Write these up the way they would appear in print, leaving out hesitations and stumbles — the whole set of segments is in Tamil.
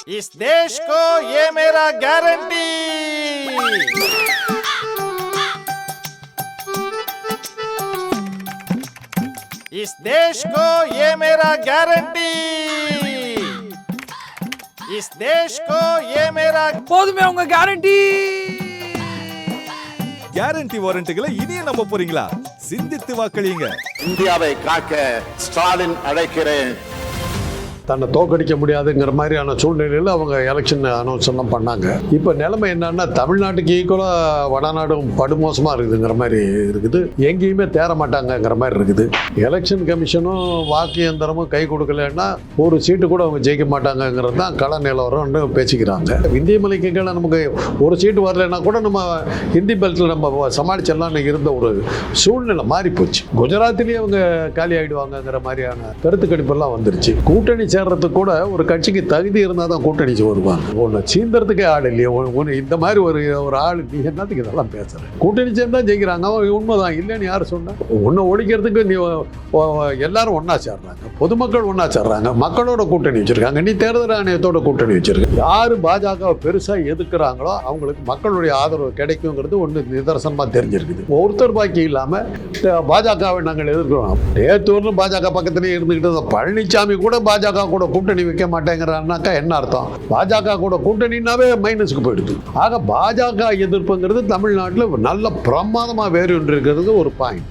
इस देश को ये मेरा गारंटी। इस देश को ये मेरा गारंटी। इस देश को ये मेरा போதுமே உங்க கேரண்டி. கேரண்டி வாரண்டிகளை இனியே நம்ப போறீங்களா? சிந்தித்து வாக்களியுங்க. இந்தியாவை காக்க ஸ்டாலின் அழைக்கிறேன். தன்னை தோக்கடிக்க முடியாதுங்கிற மாதிரியான சூழ்நிலையில் அவங்க எலெக்ஷன் அனௌன்ஸ் எல்லாம் பண்ணாங்க. இப்போ நிலைமை என்னன்னா, தமிழ்நாட்டுக்கு ஈக்குவலாக வடநாடும் படுமோசமாக இருக்குதுங்கிற மாதிரி இருக்குது. எங்கேயுமே தேர மாட்டாங்கங்கிற மாதிரி இருக்குது. எலெக்ஷன் கமிஷனும் வாக்கு இயந்திரமும் கை கொடுக்கலன்னா ஒரு சீட்டு கூட அவங்க ஜெயிக்க மாட்டாங்கங்கிறது தான் கள நிலவரம்னு பேசிக்கிறாங்க. இந்திய மலைக்கு கீழே நமக்கு ஒரு சீட்டு வரலைன்னா கூட நம்ம ஹிந்தி பெல்ட்டில் நம்ம சமாளிச்சிடலான்னு இருந்த ஒரு சூழ்நிலை மாறி போச்சு. குஜராத்திலேயே அவங்க காலி ஆகிடுவாங்கங்கிற மாதிரியான கருத்து கணிப்பெல்லாம் வந்துருச்சு. கூட்டணி சேர்றதுக்கு கூட ஒரு கட்சிக்கு தகுதி இருந்தால் தான் கூட்டணி வருவாங்க. ஒன்று சீந்தறதுக்கே ஆள் இல்லையா? ஒன்று இந்த மாதிரி ஒரு ஆள் நீ என்னத்துக்கு இதெல்லாம் பேசுகிறேன்? கூட்டணி சேர்ந்தா ஜெயிக்கிறாங்க, அவன் உண்மைதான். இல்லைன்னு யார் சொன்ன? ஒன்று ஒழிக்கிறதுக்கு நீ எல்லாரும் ஒன்றா சேர்றாங்க, பொதுமக்கள் ஒன்றா சேர்றாங்க, மக்களோட கூட்டணி வச்சுருக்காங்க. நீ தேர்தல் ஆணையத்தோட கூட்டணி வச்சுருக்க. யார் பாஜகவை பெருசாக எதுக்குறாங்களோ அவங்களுக்கு மக்களுடைய ஆதரவு கிடைக்குங்கிறது ஒன்று நிதர்சனமாக தெரிஞ்சிருக்குது. ஒருத்தர் பாக்கி இல்லாமல் பாஜகவை நாங்கள் எதிர்க்கிறோம். நேற்று பாஜக பக்கத்திலே இருந்துக்கிட்டு பழனிசாமி கூட பாஜக கூட கூட்டணி வைக்க மாட்டேங்கிறான்னாக்கா என்ன அர்த்தம்? பாஜக கூட கூட்டணினாவே மைனஸுக்கு போயிடுது. ஆக பாஜக எதிர்ப்புங்கிறது தமிழ்நாட்டில் நல்ல பிரமாதமாக வேறு ஒன்று இருக்கிறது ஒரு பாயிண்ட்.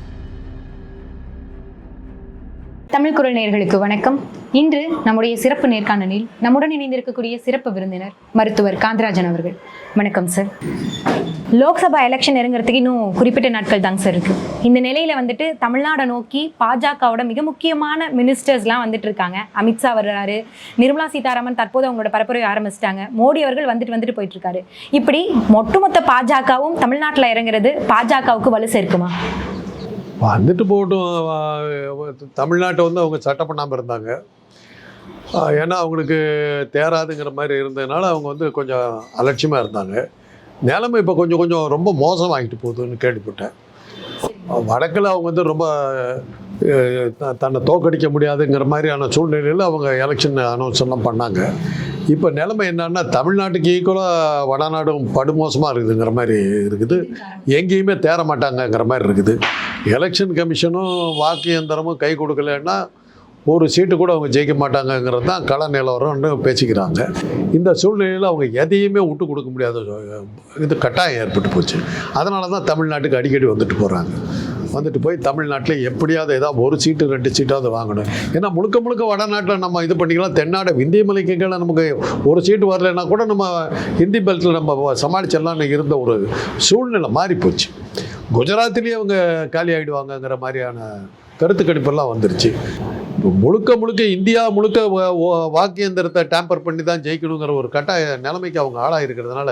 தமிழ் குரல் நேயர்களுக்கு வணக்கம். இன்று நம்முடைய சிறப்பு நேர்காணலில் நம்முடன் இணைந்திருக்கக்கூடிய சிறப்பு விருந்தினர் மருத்துவர் காந்தராஜன் அவர்கள். வணக்கம் சார். லோக்சபா எலெக்ஷன் நெருங்கிறதுக்கு இன்னும் குறிப்பிட்ட நாட்கள் தாங்க சார் இருக்கு. இந்த நிலையில வந்துட்டு தமிழ்நாடை நோக்கி பாஜகவோட மிக முக்கியமான மினிஸ்டர்ஸ்லாம் வந்துட்டு இருக்காங்க. அமித்ஷா வர்றாரு, நிர்மலா சீதாராமன் தற்போது அவங்களோட பரப்புரை ஆரம்பிச்சிட்டாங்க, மோடி அவர்கள் வந்துட்டு போயிட்டு இருக்காரு. இப்படி ஒட்டுமொத்த பாஜகவும் தமிழ்நாட்டில் இறங்குறது பாஜகவுக்கு வலு சேர்க்குமா? வந்துட்டு போகட்டும். தமிழ்நாட்டை அவங்க சட்டை பண்ணாமல் இருந்தாங்க. ஏன்னா அவங்களுக்கு தேராதுங்கிற மாதிரி இருந்ததுனால அவங்க கொஞ்சம் அலட்சியமாக இருந்தாங்க. நிலைமை இப்போ கொஞ்சம் ரொம்ப மோசமாகிட்டு போகுதுன்னு கேள்விப்பட்டேன். வடக்கில் அவங்க ரொம்ப தன்னை தோக்கடிக்க முடியாதுங்கிற மாதிரியான சூழ்நிலையில் அவங்க எலெக்ஷன் அனௌன்ஸ் எல்லாம் பண்ணாங்க. இப்போ நிலைமை என்னன்னா, தமிழ்நாட்டுக்கு ஈக்குவலாக வடநாடும் படுமோசமாக இருக்குதுங்கிற மாதிரி இருக்குது. எங்கேயுமே தேர மாட்டாங்கங்கிற மாதிரி இருக்குது. எலெக்ஷன் கமிஷனும் வாக்கு இயந்திரமும் கை கொடுக்கலன்னா ஒரு சீட்டு கூட அவங்க ஜெயிக்க மாட்டாங்கங்கிறது தான் கள நிலவரம்னு பேசிக்கிறாங்க. இந்த சூழ்நிலையில் அவங்க எதையுமே விட்டு கொடுக்க முடியாத இது கட்டாயம் ஏற்பட்டு போச்சு. அதனால தான் தமிழ்நாட்டுக்கு அடிக்கடி வந்துட்டு போய் தமிழ்நாட்டில் எப்படியாவது ஏதாவது ஒரு சீட்டு 2 சீட்டாவது வாங்கணும். ஏன்னா முழுக்க வடநாட்டில் நம்ம இது பண்ணிக்கலாம். தென்னாடு இந்திய மலைக்கு கீழே நமக்கு ஒரு சீட்டு வரலைன்னா கூட நம்ம ஹிந்தி பெல்ட்டில் நம்ம சமாளிச்சிடலான்னு இருந்த ஒரு சூழ்நிலை மாறி போச்சு. குஜராத்திலேயே அவங்க காலி ஆகிடுவாங்கங்கிற மாதிரியான கருத்து கணிப்பெல்லாம் வந்துருச்சு. முழுக்க இந்தியா முழுக்க வாக்கு இயந்திரத்தை டேம்பர் பண்ணி தான் ஜெயிக்கணுங்கிற ஒரு கட்டாய நிலைமைக்கு அவங்க ஆளாக இருக்கிறதுனால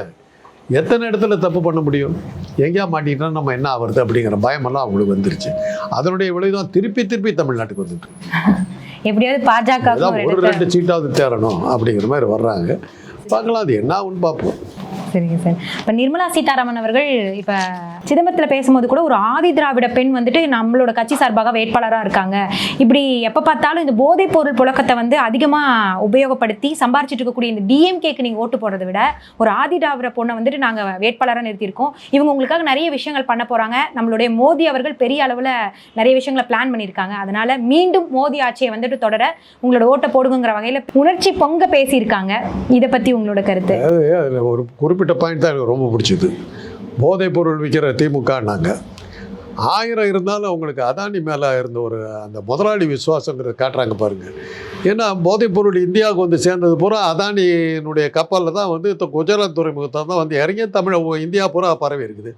எத்தனை இடத்துல தப்பு பண்ண முடியும்? எங்கேயா மாட்டிக்கிட்டா நம்ம என்ன ஆகுறது அப்படிங்கிற பயமெல்லாம் அவங்களுக்கு வந்துருச்சு. அதனுடைய விளைவு தான் திருப்பி தமிழ்நாட்டுக்கு வந்துட்டு எப்படியாவது பாஜக ஒரு 2 சீட்டாவது தேரணும் அப்படிங்கிற மாதிரி வர்றாங்க. பார்க்கலாம், அது என்ன ஆகுன்னு பார்ப்போம். சரிங்க சார். இப்போ நிர்மலா சீதாராமன் அவர்கள் இப்போ சிதம்பரத்தில் பேசும்போது கூட ஒரு ஆதி திராவிட பெண் வந்துட்டு நம்மளோட கட்சி சார்பாக வேட்பாளராக இருக்காங்க. இப்படி எப்போ பார்த்தாலும் இந்த போதைப் பொருள் புழக்கத்தை அதிகமாக உபயோகப்படுத்தி சம்பாரிச்சிட்டு இருக்கக்கூடிய இந்த டிஎம்கேக்கு நீங்கள் ஓட்டு போடுறதை விட ஒரு ஆதி திராவிட பொண்ணை வந்துட்டு நாங்கள் வேட்பாளராக நிறுத்தியிருக்கோம், இவங்க உங்களுக்காக நிறைய விஷயங்கள் பண்ண போகிறாங்க, நம்மளுடைய மோடி அவர்கள் பெரிய அளவில் நிறைய விஷயங்களை பிளான் பண்ணியிருக்காங்க, அதனால மீண்டும் மோடி ஆட்சியை வந்துட்டு தொடர உங்களோட ஓட்டை போடுங்கிற வகையில் உணர்ச்சி பொங்க பேசியிருக்காங்க. இதை பற்றி உங்களோட கருத்து? ஒரு குறிப்பிட்ட பாயிண்ட் தான் எனக்கு ரொம்ப பிடிச்சது. போதைப் பொருள் விற்கிற திமுகனாங்க 1000 இருந்தாலும் அவங்களுக்கு அதானி மேலே இருந்த அந்த முதலாளி விசுவாசங்கிறத காட்டுறாங்க பாருங்கள். ஏன்னா போதைப் பொருள் இந்தியாவுக்கு சேர்ந்தது பூரா அதானியினுடைய கப்பலில் தான் குஜராத் துறைமுகத்தை தான் இறங்கி இந்தியா பூரா பரவி இருக்குது.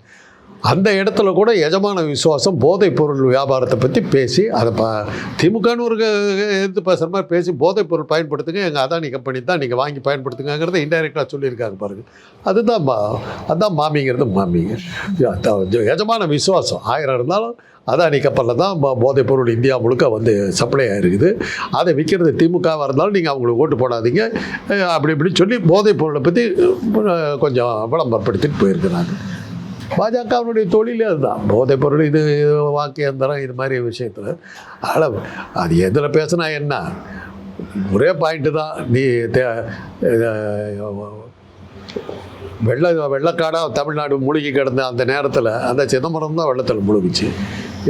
அந்த இடத்துல கூட எஜமான விசுவாசம் போதைப் பொருள் வியாபாரத்தை பற்றி பேசி அதை திமுகன்னு ஒரு எடுத்து பேசுகிற மாதிரி பேசி போதைப் பொருள் பயன்படுத்துங்க, எங்கள் அதானி கம்பெனி தான் நீங்கள் வாங்கி பயன்படுத்துங்கிறத இன்டைரக்டாக சொல்லியிருக்காங்க பாருங்கள். அதுதான் மாமிங்கிறது. மாமிங்க எஜமான விசுவாசம் 1000 இருந்தாலும் அதானி கப்பலில் தான் போதைப் பொருள் இந்தியா முழுக்க சப்ளை ஆகிருக்குது. அதை விற்கிறது திமுகவாக இருந்தாலும் நீங்கள் அவங்களுக்கு ஓட்டு போடாதீங்க இப்படி சொல்லி போதைப் பொருளை பற்றி கொஞ்சம் விளம்பரப்படுத்திட்டு போயிருக்கிறாங்க. பாஜகவினுடைய தொழிலே அதுதான், போதைப் பொருள், இது வாக்கு இயந்திரம், இது மாதிரி விஷயத்தில். அது எதில் பேசுனா என்ன? ஒரே பாயிண்ட்டு தான். நீ வெள்ளக்காடாக தமிழ்நாடு முழுகி கிடந்த அந்த நேரத்தில் அந்த சிதம்பரம் தான் வெள்ளத்தில் முழுகிச்சு.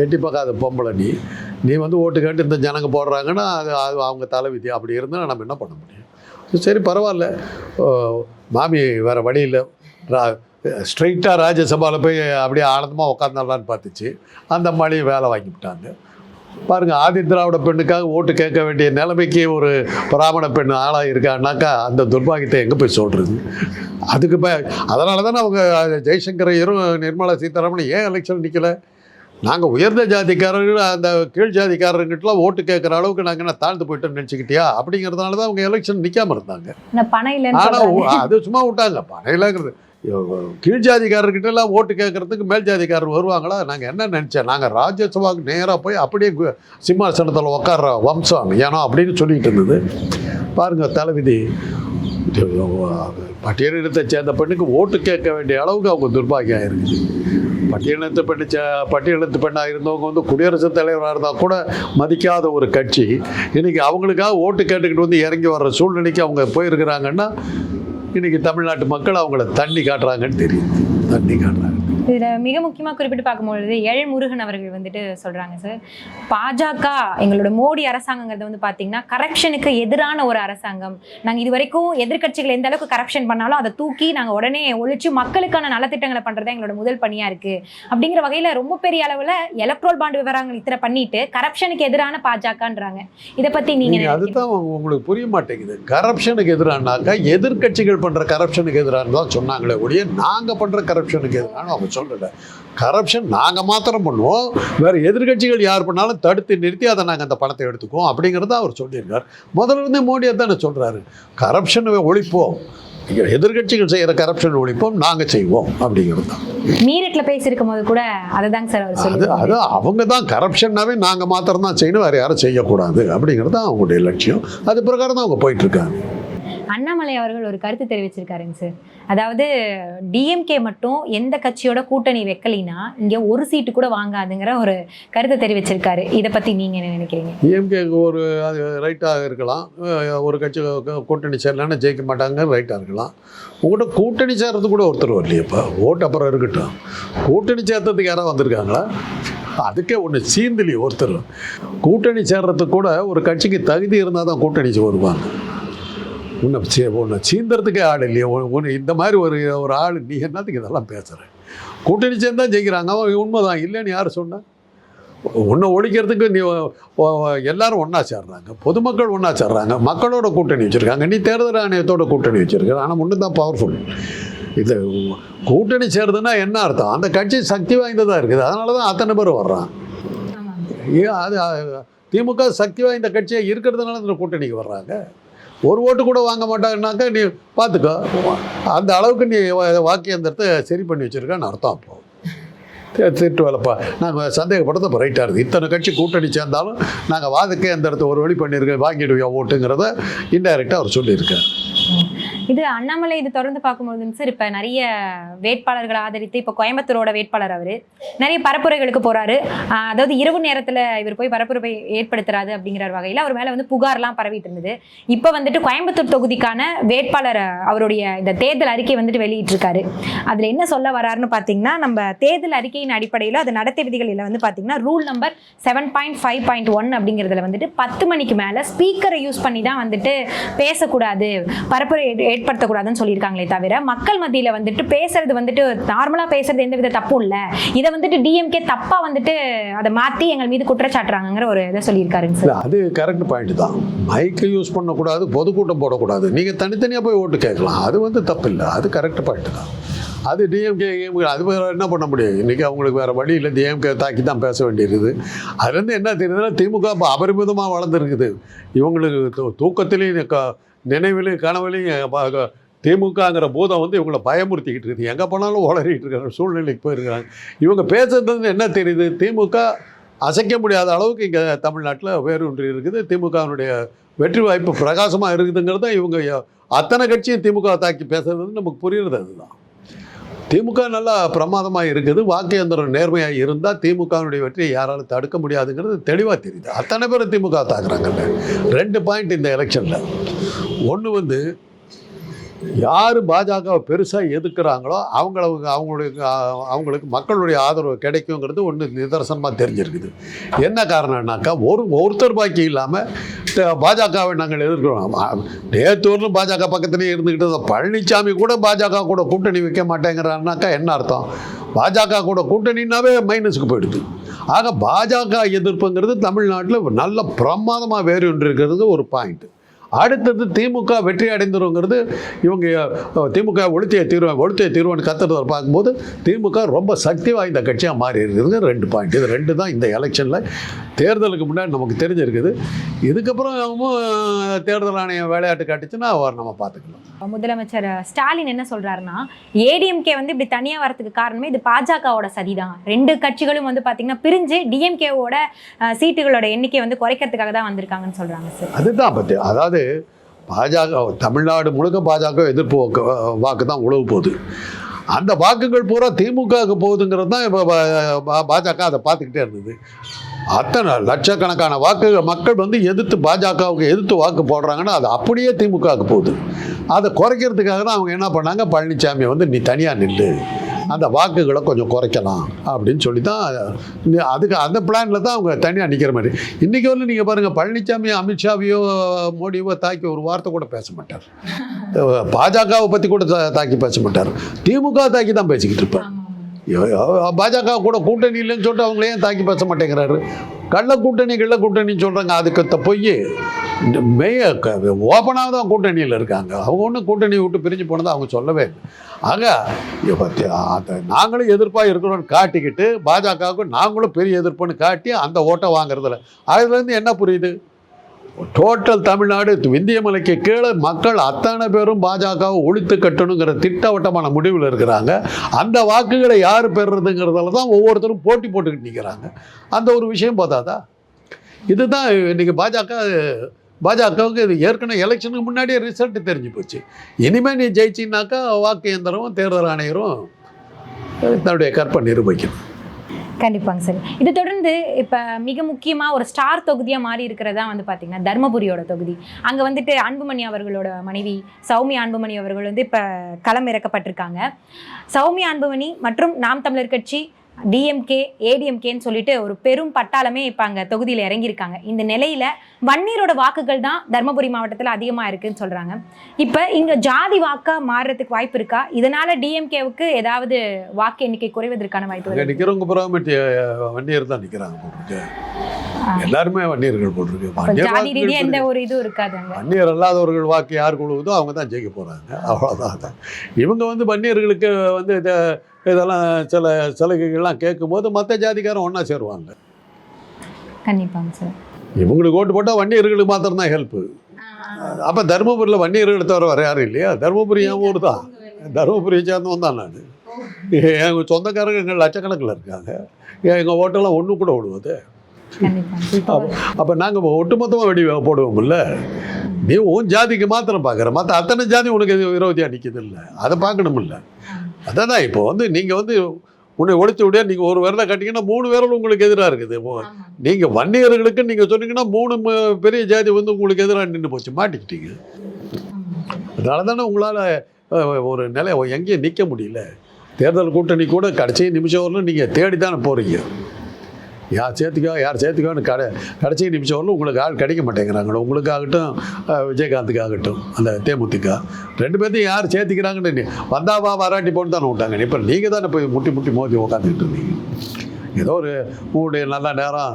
எட்டி பார்க்காத பொம்பளை நீ வந்து ஓட்டு கேட்டு இந்த ஜனங்க போடுறாங்கன்னா அது அவங்க தலைவிதி. அப்படி இருந்தால் நம்ம என்ன பண்ண முடியும்? சரி பரவாயில்ல, மாமி வேறு வழி இல்லை, ஸ்ட்ரைட்டாக ராஜ்யசபாவில் போய் அப்படியே ஆனந்தமாக உட்காந்துடலான்னு பார்த்துச்சு. அந்த அம்மாளையும் வேலை வாங்கிவிட்டாங்க. பாருங்கள், ஆதி திராவிட பெண்ணுக்காக ஓட்டு கேட்க வேண்டிய நிலைமைக்கு ஒரு பிராமண பெண் ஆளாக இருக்கான்னாக்கா அந்த துர்பாகியத்தை எங்கே போய் சொல்கிறது? அதுக்கு அதனால தானே அவங்க ஜெய்சங்கர் ஐயரும் நிர்மலா சீதாராமன் ஏன் எலெக்ஷன் நிற்கலை? நாங்கள் உயர்ந்த ஜாதிக்காரர்கள் அந்த கீழ் ஜாதிக்காரர்கிட்டலாம் ஓட்டு கேட்குற அளவுக்கு நாங்கள் என்ன தாழ்ந்து போயிட்டோம்னு நினச்சிக்கிட்டியா? அப்படிங்கிறதுனால தான் அவங்க எலெக்ஷன் நிற்காமல் இருந்தாங்க. ஆனால் அது சும்மா விட்டாங்க. பனையிலங்கிறது கீழ் ஜாதிக்காரர்கிட்டலாம் ஓட்டு கேட்குறதுக்கு மேல் ஜாதிக்காரர் வருவாங்களா? நாங்கள் என்ன நினச்சேன், நாங்கள் ராஜ்யசபாவுக்கு நேராக போய் அப்படியே சிம்மாசனத்தில் உட்கார்ற வம்சம் ஏன்னா அப்படின்னு சொல்லிகிட்டு இருந்தது. பாருங்கள் தலைவிதி. பட்டியலினத்தை சேர்ந்த பெண்ணுக்கு ஓட்டு கேட்க வேண்டிய அளவுக்கு அவங்க துர்பாகியம் இருக்குது. பட்டியலினத்து பெண்ணாக இருந்தவங்க வந்து குடியரசுத் தலைவராக இருந்தால் கூட மதிக்காத ஒரு கட்சி இன்றைக்கி அவங்களுக்காக ஓட்டு கேட்டுக்கிட்டு வந்து இறங்கி வர்ற சூழ்நிலைக்கு அவங்க போயிருக்கிறாங்கன்னா இன்றைக்கி தமிழ்நாட்டு மக்கள் அவங்கள தண்ணி காட்டுறாங்கன்னு தெரியும். தண்ணி காட்டுறாங்க. இதில் மிக முக்கியமாக குறிப்பிட்டு பார்க்கும்பொழுது எழில் முருகன் அவர்கள் வந்துட்டு சொல்கிறாங்க, சார் பாஜக எங்களோட மோடி அரசாங்கங்கிறது வந்து பார்த்தீங்கன்னா கரப்ஷனுக்கு எதிரான ஒரு அரசாங்கம். நாங்கள் இது வரைக்கும் எதிர்கட்சிகள் எந்த அளவுக்கு கரப்ஷன் பண்ணாலும் அதை தூக்கி நாங்கள் உடனே ஒழிச்சு மக்களுக்கான நலத்திட்டங்களை பண்ணுறது எங்களோட முதல் பணியாக இருக்குது. அப்படிங்கிற வகையில் ரொம்ப பெரிய அளவில் எலக்ட்ரோல் பாண்ட் விவரங்கள் இத்தனை பண்ணிட்டு கரப்ஷனுக்கு எதிரான பாஜகன்றாங்க. இதை பற்றி நீங்கள் அதுதான் உங்களுக்கு புரிய மாட்டேங்குது. கரப்ஷனுக்கு எதிரானாக்கா எதிர்கட்சிகள் பண்ணுற கரப்ஷனுக்கு எதிரானு தான் சொன்னாங்களே ஒழிய நாங்கள் பண்ணுற கரப்ஷனுக்கு எதிரான அவங்க சொல்லலை. கரப்ஷன் நாங்கள் மாத்திரம் பண்ணுவோம், வேறு எதிர்கட்சிகள் யார் பண்ணாலும் தடுத்து நிறுத்தி அதை நாங்கள் அந்த பணத்தை எடுத்துக்குவோம் அப்படிங்கிறத அவர் சொல்லியிருக்கார். முதல்ல இருந்தே மோடியை தானே சொல்கிறாரு, கரப்ஷனை ஒழிப்போம், எதிர்கட்சிகள் செய்கிற கரப்ஷன் ஒழிப்போம், நாங்கள் செய்வோம் அப்படிங்கிறது தான். மீரட்டில் பேசியிருக்கும் போது கூட அதை தாங்க சார் அவர் சொல்லி, அது அவங்க தான் கரப்ஷன்னாவே நாங்கள் மாத்திரம் தான் செய்யணும், வேறு யாரும் செய்யக்கூடாது அப்படிங்கிறது தான் அவங்களுடைய லட்சியம். அது பிரகாரம் தான் அவங்க போயிட்டுருக்காங்க. அண்ணாமலை அவர்கள் ஒரு கருத்து தெரிவிச்சிருக்காருங்க சார். அதாவது டிஎம்கே மட்டும் எந்த கட்சியோட கூட்டணி வைக்கலினா இங்கே ஒரு சீட்டு கூட வாங்காதுங்கிற ஒரு கருத்தை தெரிவிச்சிருக்காரு. இதை பற்றி நீங்கள் என்ன நினைக்கிறீங்க? டிஎம்கேக்கு ஒரு அது ரைட்டாக இருக்கலாம், ஒரு கட்சி கூட்டணி சேரலான்னு ஜெயிக்க மாட்டாங்க, ரைட்டாக இருக்கலாம். உங்கள்கிட்ட கூட்டணி சேர்றது கூட ஒருத்தர் வரலையப்பா, ஓட்டு அப்புறம் இருக்கட்டும், கூட்டணி சேர்த்ததுக்கு யாராவது வந்திருக்காங்களா? அதுக்கே ஒன்று சீந்தலி ஒருத்தர். கூட்டணி சேர்றதுக்கு கூட ஒரு கட்சிக்கு தகுதி இருந்தால் தான் கூட்டணி வருவாங்க. ஒன்று சீந்தறதுக்கே ஆள் இல்லையா? ஒன்று இந்த மாதிரி ஒரு ஆள் நீ என்னத்துக்கு இதெல்லாம் பேசுகிற? கூட்டணி சேர்ந்தா ஜெயிக்கிறாங்க, அவன் உண்மைதான் இல்லைன்னு யார் சொன்னால்? ஒன்றை ஒழிக்கிறதுக்கு நீ எல்லாரும் ஒன்றா சேர்றாங்க, பொதுமக்கள் ஒன்றா சேர்றாங்க, மக்களோட கூட்டணி வச்சுருக்காங்க, நீ தேர்தல் ஆணையத்தோட கூட்டணி வச்சுருக்க. ஆனால் ஒன்று தான் பவர்ஃபுல். இது கூட்டணி சேர்றதுன்னா என்ன அர்த்தம்? அந்த கட்சி சக்தி வாய்ந்ததாக இருக்குது, அதனால தான் அத்தனை பேர் வர்றான். அது திமுக சக்தி வாய்ந்த கட்சியாக இருக்கிறதுனால இந்த கூட்டணிக்கு வர்றாங்க. ஒரு ஓட்டு கூட வாங்க மாட்டாங்கன்னாக்கா நீ பார்த்துக்கோ, அந்த அளவுக்கு நீ வாக்கியந்திரத்தை சரி பண்ணி வச்சுருக்கான்னு அர்த்தம். அப்போ திட்டு வேலைப்பா, நாங்கள் சந்தேகப்படுறது இப்போ ரைட்டாக இருக்குது. இத்தனை கட்சி கூட்டணி சேர்ந்தாலும் நாங்கள் வாதக்கேந்திரத்தை ஒரு வழி பண்ணியிருக்கோம், வாங்கிடுவோம் ஓட்டுங்கிறத இன்டைரக்டாக அவர் சொல்லியிருக்கார். இது அண்ணாமலை இது தொடர்ந்து பார்க்கும்போது சார், இப்போ நிறைய வேட்பாளர்களை ஆதரித்து இப்போ கோயம்புத்தூரோட வேட்பாளர் அவர் நிறைய பரப்புரைகளுக்கு போகிறாரு. அதாவது இரவு நேரத்தில் இவர் போய் பரப்புரை ஏற்படுத்துறாரு அப்படிங்கிற வகையில் அவர் மேலே வந்து புகார்லாம் பரவிட்டு இருந்தது. இப்போ வந்துட்டு கோயம்புத்தூர் தொகுதிக்கான வேட்பாளர் அவருடைய இந்த தேர்தல் அறிக்கை வந்துட்டு வெளியிட்டிருக்காரு. அதில் என்ன சொல்ல வராருன்னு பார்த்தீங்கன்னா, நம்ம தேர்தல் அறிக்கையின் அடிப்படையில் அது நடத்தை விதிகளில் வந்து பார்த்தீங்கன்னா ரூல் நம்பர் 7.5.1 அப்படிங்கிறதுல வந்துட்டு 10 மணிக்கு மேலே ஸ்பீக்கரை யூஸ் பண்ணி தான் வந்துட்டு பேசக்கூடாது, பரப்புரை ஏற்படுத்தக்கூடாதுன்னு சொல்லியிருக்காங்களே தவிர மக்கள் மத்தியில் வந்துட்டு பேசுறது வந்துட்டு நார்மலாக பேசுறது எந்த வித தப்பும் இல்லை, இதை வந்துட்டு டிஎம்கே தப்பா வந்துட்டு அதை மாற்றி எங்கள் மீது குற்றச்சாட்டுறாங்கிற ஒரு இதை சொல்லியிருக்காருங்க சார். அது கரெக்ட் பாயிண்ட் தான். மைக்கை யூஸ் பண்ணக்கூடாது, பொதுக்கூட்டம் போடக்கூடாது, நீங்கள் தனித்தனியாக போய் ஓட்டு கேட்கலாம், அது வந்து தப்பு இல்லை, அது கரெக்ட் பாயிண்ட் தான். அது டிஎம்கே அது வேறு என்ன பண்ண முடியும்? இன்றைக்கி அவங்களுக்கு வேறு வழி இல்லை, டிஎம்கே தாக்கி தான் பேச வேண்டியிருக்குது. அதுலேருந்து என்ன தெரியுதுன்னா, திமுக இப்போ அபரிமிதமாக வளர்ந்துருக்குது. இவங்களுக்கு தூக்கத்திலையும் நினைவிலையும் கனவுலையும் திமுகங்கிற பூதம் வந்து இவங்களை பயமுறுத்திக்கிட்டு இருக்குது. எங்கே போனாலும் உளறிட்டு இருக்கிற சூழ்நிலைக்கு போயிருக்கிறாங்க. இவங்க பேசுறது என்ன தெரியுது? திமுக அசைக்க முடியாத அளவுக்கு இங்கே தமிழ்நாட்டில் வேரூன்றி இருக்குது, திமுகவினுடைய வெற்றி வாய்ப்பு பிரகாசமாக இருக்குதுங்கிறது தான் இவங்க அத்தனை கட்சியும் திமுக தாக்கி பேசுறது நமக்கு புரியுறது. அதுதான் திமுக நல்லா பிரமாதமாக இருக்குது. வாக்கு எந்திரம் நேர்மையாக இருந்தால் திமுகவினுடைய வெற்றியை யாராலும் தடுக்க முடியாதுங்கிறது தெளிவாக தெரியுது. அத்தனை பேர் திமுக தாக்குறாங்கல்ல. 2 பாயிண்ட் இந்த எலெக்ஷனில். ஒன்று வந்து யார் பாஜகவை பெருசாக எதிர்க்கிறாங்களோ அவங்களுக்கு மக்களுடைய ஆதரவு கிடைக்குங்கிறது ஒன்று நிதர்சனமாக தெரிஞ்சிருக்குது. என்ன காரணம்னாக்கா ஒருத்தர் பாக்கி இல்லாமல் பாஜகவை நாங்கள் எதிர்க்கிறோம். நேற்று பாஜக பக்கத்துலேயே இருந்துக்கிட்டு பழனிசாமி கூட பாஜக கூட கூட்டணி வைக்க மாட்டேங்கிறான்னாக்கா என்ன அர்த்தம்? பாஜக கூட கூட்டணினாவே மைனஸுக்கு போயிடுது. ஆக பாஜக எதிர்ப்புங்கிறது தமிழ்நாட்டில் நல்ல பிரமாதமாக வேறு ஒன்று இருக்கிறது ஒரு பாயிண்ட். அடுத்தது திமுக வெற்றி அடைந்துருங்கிறது. இவங்க திமுக ஒழுத்திய தீர்வுன்னு கத்துறதை பார்க்கும்போது திமுக ரொம்ப சக்தி வாய்ந்த கட்சியாக மாறி இருக்குது. 2 பாயிண்ட். இது 2 தான் இந்த எலெக்ஷனில் தேர்தலுக்கு முன்னாடி நமக்கு தெரிஞ்சிருக்குது. இதுக்கப்புறம் தேர்தல் ஆணையம் விளையாட்டு காட்டுச்சுன்னா நம்ம பார்த்துக்கலாம். முதலமைச்சர் ஸ்டாலின் என்ன சொல்றாருன்னா, ஏடிஎம்கே வந்து இப்படி தனியாக வரதுக்கு காரணமே இது பாஜகவோட சதி தான். 2 கட்சிகளும் வந்து பார்த்தீங்கன்னா பிரிஞ்சு டிஎம்கேவோட சீட்டுகளோட எண்ணிக்கை வந்து குறைக்கிறதுக்காக தான் வந்திருக்காங்கன்னு சொல்றாங்க சார். அதுதான் பற்றி, அதாவது பாஜக தமிழ்நாடு முழுக்க பாஜக எதிர்ப்பு வாக்கு தான் உழவு போகுது. அந்த வாக்குகள் பூரா திமுகவுக்கு போகுதுங்கிறது தான் இப்போ பாஜக அதை பார்த்துக்கிட்டே இருந்தது. அத்தனை லட்சக்கணக்கான மக்கள் வந்து பாஜகவுக்கு எதிர்த்து வாக்கு போடுறாங்கன்னா அது அப்படியே திமுகவுக்கு போகுது. அதை குறைக்கிறதுக்காக தான் அவங்க என்ன பண்ணாங்க, பழனிசாமியை வந்து நீ தனியாக நில்லு, அந்த வாக்குகளை கொஞ்சம் குறைக்கலாம் அப்படின்னு சொல்லி தான் அதுக்கு அந்த பிளானில் தான் அவங்க தனியாக நிற்கிற மாதிரி. இன்றைக்கி வந்து நீங்கள் பாருங்கள், பழனிசாமியோ அமித்ஷாவையோ மோடியோ தாக்கி ஒரு வார்த்தை கூட பேச மாட்டார். பாஜகவை பற்றி கூட தாக்கி பேச மாட்டார். திமுக தாக்கி தான் பேசிக்கிட்டு இருப்பார். பாஜக கூட கூட்டணி இல்லைன்னு சொல்லிட்டு அவங்களே தாக்கி பேச மாட்டேங்கிறாரு. கள்ள கூட்டணின்னு சொல்கிறாங்க. அதுக்கு பொய் ஓப்பனாக தான் கூட்டணியில் இருக்காங்க. அவங்க ஒன்றும் கூட்டணி விட்டு பிரிஞ்சு போனதை அவங்க சொல்லவே இல்லை. ஆக நாங்களும் எதிர்ப்பாக இருக்கிறோன்னு காட்டிக்கிட்டு பாஜகவுக்கு நாங்களும் பெரிய எதிர்ப்புன்னு காட்டி அந்த ஓட்டை வாங்குறதில்ல. அதுலேருந்து என்ன புரியுது? டோட்டல் தமிழ்நாடு விந்தியமலைக்கு கீழே மக்கள் அத்தனை பேரும் பாஜகவை ஒழித்து கட்டணுங்கிற திட்டவட்டமான முடிவில் இருக்கிறாங்க. அந்த வாக்குகளை யார் பெறுறதுங்கிறதால தான் ஒவ்வொருத்தரும் போட்டி போட்டுக்கிட்டு நிற்கிறாங்க. அந்த ஒரு விஷயம் போதாதா? இதுதான் இன்றைக்கி பாஜகவுக்கு இது ஏற்கனவே எலெக்ஷனுக்கு முன்னாடியே ரிசல்ட் தெரிஞ்சு போச்சு. இனிமேல் நீ ஜெயிச்சின்னாக்கா வாக்கு இயந்திரமும் தேர்தல் ஆணையரும் தன்னுடைய கற்பை நிரூபிக்கணும். கண்டிப்பாங்க சார். இதை தொடர்ந்து இப்போ மிக முக்கியமாக ஒரு ஸ்டார் தொகுதியாக மாறி இருக்கிறதா வந்து பார்த்தீங்கன்னா தர்மபுரியோட தொகுதி. அங்கே வந்துட்டு அன்புமணி அவர்களோட மனைவி சௌமியா அன்புமணி அவர்கள் வந்து இப்போ களம் இறக்கப்பட்டிருக்காங்க. சௌமியா அன்புமணி மற்றும் நாம் தமிழர் கட்சி, டிஎம்கே, ஏடிஎம்கேன்னு சொல்லிட்டு ஒரு பெரும் பட்டாளமே இப்போ அங்கே தொகுதியில் இறங்கியிருக்காங்க. இந்த நிலையில் வன்னியரோட வாக்குகள் தான் தர்மபுரி மாவட்டத்தில் அதிகமாக இருக்குன்னு சொல்கிறாங்க. இப்போ இங்கே ஜாதி வாக்காக மாறுறதுக்கு வாய்ப்பு இருக்கா? இதனால் டிஎம்கேவுக்கு ஏதாவது வாக்கு எண்ணிக்கை குறைவதற்கான வாய்ப்பு? நிற்கிறவங்க புறாமட்டி வன்னியர் தான் நிற்கிறாங்க போட்டிருக்கு. எல்லாருமே வன்னியர்கள் போட்டிருக்கு. ஜாதி ரீதியாக எந்த ஒரு இதுவும் இருக்காது. வன்னியர் அல்லாதவர்கள் வாக்கு யார் கொடுக்குதோ அவங்க தான் ஜெயிக்க போகிறாங்க. அவ்வளோதான். இவங்க வந்து வன்னியர்களுக்கு வந்து இதெல்லாம் சில சலுகைகள்லாம் கேட்கும்போது மற்ற ஜாதிக்காரன் ஒன்றா சேருவாங்க. கண்டிப்பாங்க சார். இவங்களுக்கு ஓட்டு போட்டால் வன்னியர்களுக்கு மாத்திரம்தான் ஹெல்ப்பு. அப்போ தருமபுரியில் வன்னியர்களை தவிர வேறு யாரும் இல்லையா? தருமபுரி என் ஊர் தான். தருமபுரியை சேர்ந்தவன் தான் நான். எங்கள் சொந்தக்காரங்க எங்கள் லட்சக்கணக்கில் இருக்காங்க. எங்கள் ஓட்டெல்லாம் ஒன்று கூட விடுவது. அப்போ நாங்கள் ஒட்டுமொத்தமாக வெடி போடுவோம்ல. நீ உன் ஜாதிக்கு மாத்திரம் பார்க்குற, மற்ற அத்தனை ஜாதி உனக்கு விரோதியாக நிற்கிது இல்லை, அதை பார்க்கணுமில்ல. அதான் இப்போ வந்து நீங்கள் வந்து உன்னை ஒழித்து விட நீங்கள் ஒரு விரலை கட்டிங்கன்னா 3 விரல் உங்களுக்கு எதிராக இருக்குது. நீங்கள் வன்னியர்களுக்கு நீங்கள் சொன்னீங்கன்னா 3 பெரிய ஜாதி வந்து உங்களுக்கு எதிராக நின்று போச்சு, மாட்டிக்கிட்டீங்க. அதனால தானே உங்களால் ஒரு நிலை எங்கேயும் நிற்க முடியல. தேர்தல் கூட்டணி கூட கடைசி நிமிஷம் வரலும் நீங்கள் தேடி தானே போகிறீங்க. யார் சேர்த்துக்கோன்னு கடைசி நிமிஷம் வரலும் உங்களுக்கு ஆள் கிடைக்க மாட்டேங்கிறாங்க. உங்களுக்காகட்டும் விஜயகாந்துக்காகட்டும் அந்த தேமுதிக 2 பேர்த்தையும் யார் சேர்த்துக்கிறாங்கன்னு வந்தாவா வராட்டி போட்டு தானே விட்டாங்க. இப்போ நீங்கள் தானே போய் முட்டி மோதி உட்காந்துக்கிட்டு இருந்தீங்க. ஏதோ ஒரு உங்களுடைய நல்ல நேரம்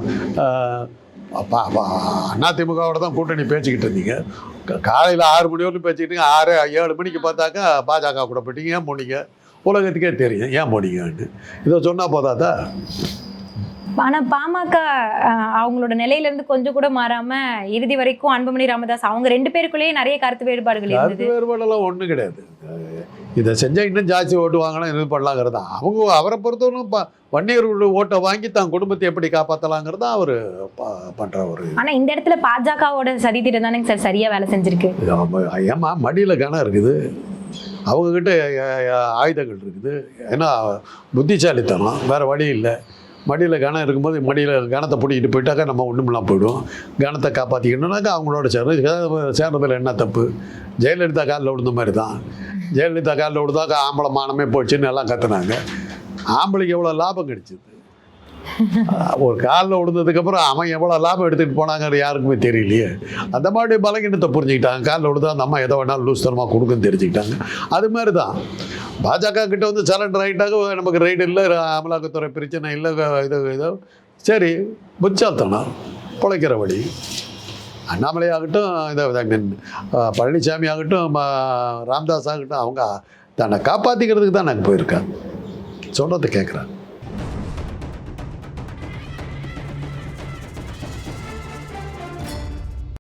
அதிமுகவோட தான் கூட்டணி பேசிக்கிட்டு இருந்தீங்க. காலையில் 6 மணி வரைக்கும் பேசிக்கிட்டீங்க. 6-7 மணிக்கு பார்த்தாக்கா பாஜக கூட போயிட்டீங்க. ஏன் போனீங்க? உலகத்துக்கே தெரியும் ஏன் போனீங்கன்னு. இதை சொன்னால் போதாதா? ஆனால் பாமக அவங்களோட நிலையிலேருந்து கொஞ்சம் கூட மாறாமல் இறுதி வரைக்கும் அன்புமணி ராமதாஸ் அவங்க 2 பேருக்குள்ளேயே நிறைய கருத்து வேறுபாடுகள் இருந்தது. கருத்து வேறுபாடெல்லாம் ஒன்றும் கிடையாது. இதை செஞ்சால் இன்னும் ஜாஸ்தி ஓட்டு வாங்கலாம், இது பண்ணலாங்கிறது தான். அவங்க அவரை பொறுத்தவரைக்கும் வன்னியர்களுடைய ஓட்டை வாங்கி தான் குடும்பத்தை எப்படி காப்பாற்றலாங்கிறது தான் அவர் பண்ணுற ஒரு. ஆனால் இந்த இடத்துல பாஜகவோட சதித்திட்டம் தானேங்க சார் சரியாக வேலை செஞ்சுருக்கு. ஏமா மடியில் கணம் இருக்குது. அவங்கக்கிட்ட ஆயுதங்கள் இருக்குது. ஏன்னா புத்திசாலித்தனம், வேறு வழி இல்லை. மடியில் கணம் இருக்கும்போது மடியில் கணத்தை பிடிக்கிட்டு போயிட்டாக்கா நம்ம ஒன்றுமெல்லாம் போயிடும். கணத்தை காப்பாற்றிக்கணுன்னாக்கா அவங்களோட சேர்றதில் என்ன தப்பு? ஜெயலலிதா காலில் விழுந்த மாதிரி தான். ஜெயலலிதா காலில் விழுந்தாக்கா ஆம்பளை மானமே போச்சுன்னு எல்லாம் கத்துனாங்க. ஆம்பளைக்கு எவ்வளோ லாபம் கிடைச்சிது? ஒரு காலில் விழுந்ததுக்கப்புறம் அவன் எவ்வளோ லாபம் எடுத்துகிட்டு போனாங்கன்னு யாருக்குமே தெரியலையே. அந்த மாதிரி பலகீனத்தை புரிஞ்சுக்கிட்டாங்க. காலில் விழுந்தா அந்த அம்மா எதை வேணாலும் லூஸ்தனமாக கொடுக்குன்னு தெரிஞ்சுக்கிட்டாங்க. அது மாதிரி தான் பாஜக கிட்ட வந்து சரண்டர் ஆகிட்டாங்க. நமக்கு ரைடு இல்லை, அமலாக்கத்துறை பிரச்சனை இல்லை, இதோ சரி புச்சால்தனம் பிழைக்கிற வழி. அண்ணாமலை ஆகட்டும், இந்த பழனிசாமி ஆகட்டும், ராம்தாஸ் ஆகட்டும், அவங்க தன்னை காப்பாற்றிக்கிறதுக்கு தான் நாங்கள் போயிருக்காங்க. சொல்கிறத கேட்குறாங்க.